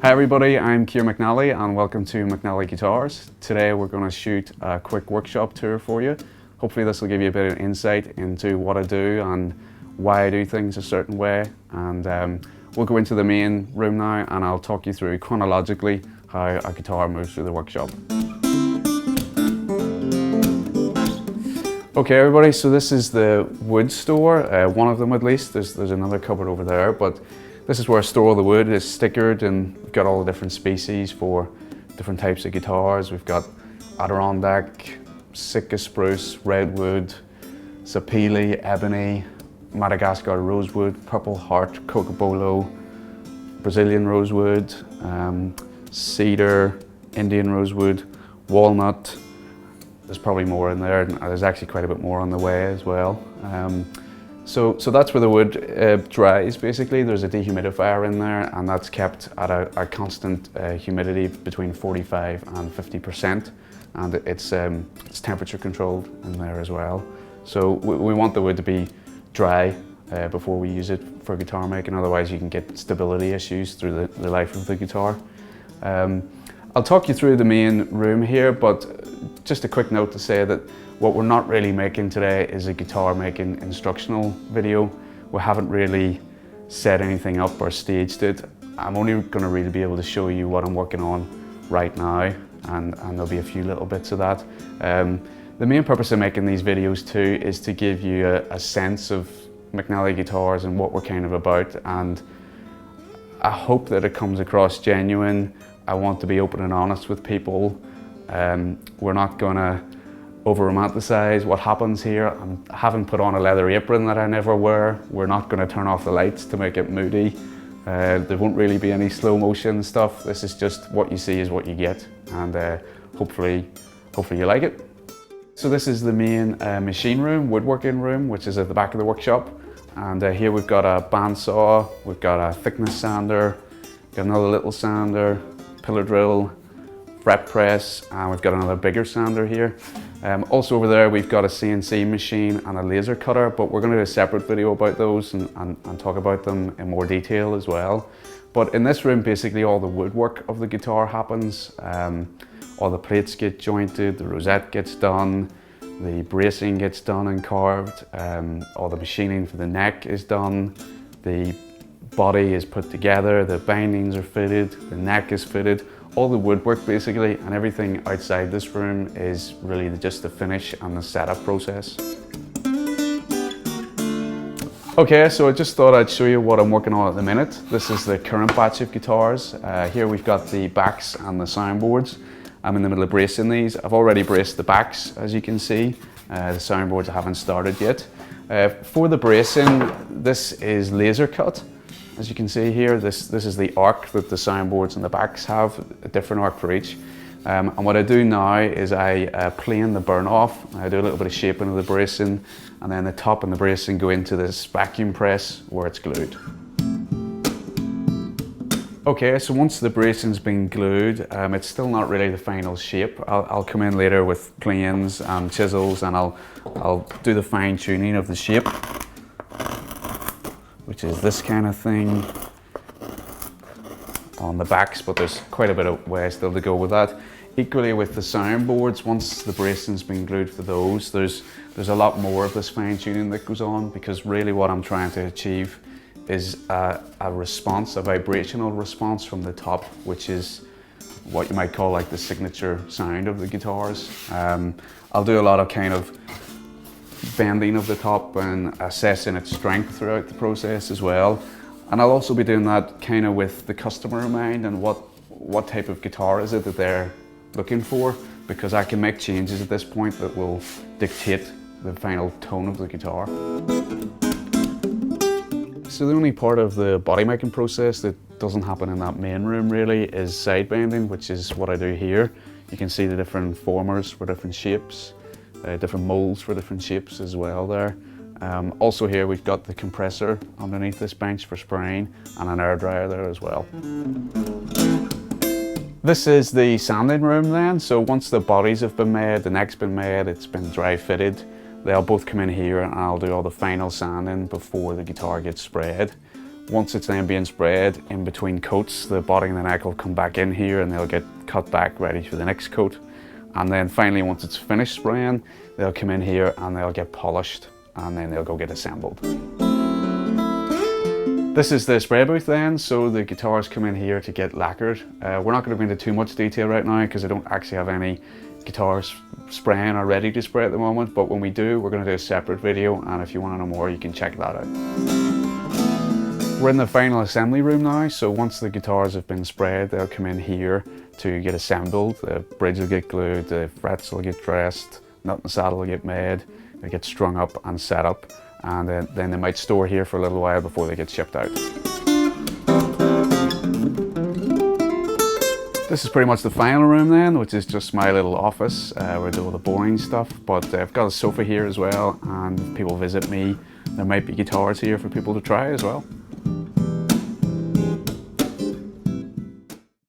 Hi everybody, I'm Ciaran McNally and welcome to McNally Guitars. Today we're going to shoot a quick workshop tour for you. Hopefully this will give you a bit of insight into what I do and why I do things a certain way. And we'll go into the main room now and I'll talk you through chronologically how a guitar moves through the workshop. Okay everybody, so this is the wood store, one of them at least. There's another cupboard over there, but this is where I store all the wood. It's stickered and we've got all the different species for different types of guitars. We've got Adirondack, Sitka spruce, redwood, sapele, ebony, Madagascar rosewood, purple heart, cocobolo, Brazilian rosewood, cedar, Indian rosewood, walnut. There's probably more in there, and there's actually quite a bit more on the way as well. So that's where the wood dries basically. There's a dehumidifier in there and that's kept at a constant humidity between 45 and 50%, and it's temperature controlled in there as well. So we want the wood to be dry before we use it for guitar making, otherwise you can get stability issues through the life of the guitar. I'll talk you through the main room here, but just a quick note to say that what we're not really making today is a guitar making instructional video. We haven't really set anything up or staged it. I'm only going to really be able to show you what I'm working on right now, and there'll be a few little bits of that. The main purpose of making these videos too is to give you a sense of McNally Guitars and what we're kind of about, and I hope that it comes across genuine. I want to be open and honest with people. We're not going to over-romanticize what happens here. I haven't put on a leather apron that I never wear. We're not going to turn off the lights to make it moody. There won't really be any slow motion stuff. This is just what you see is what you get, and hopefully you like it. So this is the main machine room, woodworking room, which is at the back of the workshop. And here we've got a bandsaw, we've got a thickness sander, got another little sander, pillar drill, fret press, and we've got another bigger sander here. Also over there we've got a CNC machine and a laser cutter, but we're going to do a separate video about those and talk about them in more detail as well. But in this room basically all the woodwork of the guitar happens. All the plates get jointed, the rosette gets done, the bracing gets done and carved, all the machining for the neck is done, the body is put together, the bindings are fitted, the neck is fitted. All the woodwork basically, and everything outside this room is really just the finish and the setup process. Okay, so I just thought I'd show you what I'm working on at the minute. This is the current batch of guitars. Here we've got the backs and the soundboards. I'm in the middle of bracing these. I've already braced the backs, as you can see. The soundboards I haven't started yet. For the bracing, this is laser cut. As you can see here, this is the arc that the soundboards and the backs have, a different arc for each. And what I do now is I plane the burn off. I do a little bit of shaping of the bracing, and then the top and the bracing go into this vacuum press where it's glued. Okay, so once the bracing's been glued, it's still not really the final shape. I'll come in later with planes and chisels and I'll do the fine tuning of the shape, which is this kind of thing on the backs, but there's quite a bit of way still to go with that. Equally with the soundboards, once the bracing's been glued for those, there's a lot more of this fine tuning that goes on, because really what I'm trying to achieve is a response, a vibrational response from the top, which is what you might call like the signature sound of the guitars. I'll do a lot of kind of bending of the top and assessing its strength throughout the process as well. And I'll also be doing that kind of with the customer in mind and what type of guitar is it that they're looking for, because I can make changes at this point that will dictate the final tone of the guitar. So the only part of the body making process that doesn't happen in that main room really is side bending, which is what I do here. You can see the different formers for different shapes. Different molds for different shapes as well there. Also here we've got the compressor underneath this bench for spraying and an air dryer there as well. This is the sanding room then. So once the bodies have been made, the neck's been made, it's been dry fitted, they'll both come in here and I'll do all the final sanding before the guitar gets sprayed. Once it's then being sprayed in between coats, the body and the neck will come back in here and they'll get cut back ready for the next coat. And then finally, once it's finished spraying, they'll come in here and they'll get polished and then they'll go get assembled. This is the spray booth then, so the guitars come in here to get lacquered. We're not going to go into too much detail right now because I don't actually have any guitars spraying or ready to spray at the moment, but when we do, we're going to do a separate video, and if you want to know more, you can check that out. We're in the final assembly room now, so once the guitars have been sprayed, they'll come in here to get assembled. The bridge will get glued, the frets will get dressed, nut and saddle will get made, they get strung up and set up, and then they might store here for a little while before they get shipped out. This is pretty much the final room then, which is just my little office where I do all the boring stuff, but I've got a sofa here as well, and if people visit me, there might be guitars here for people to try as well.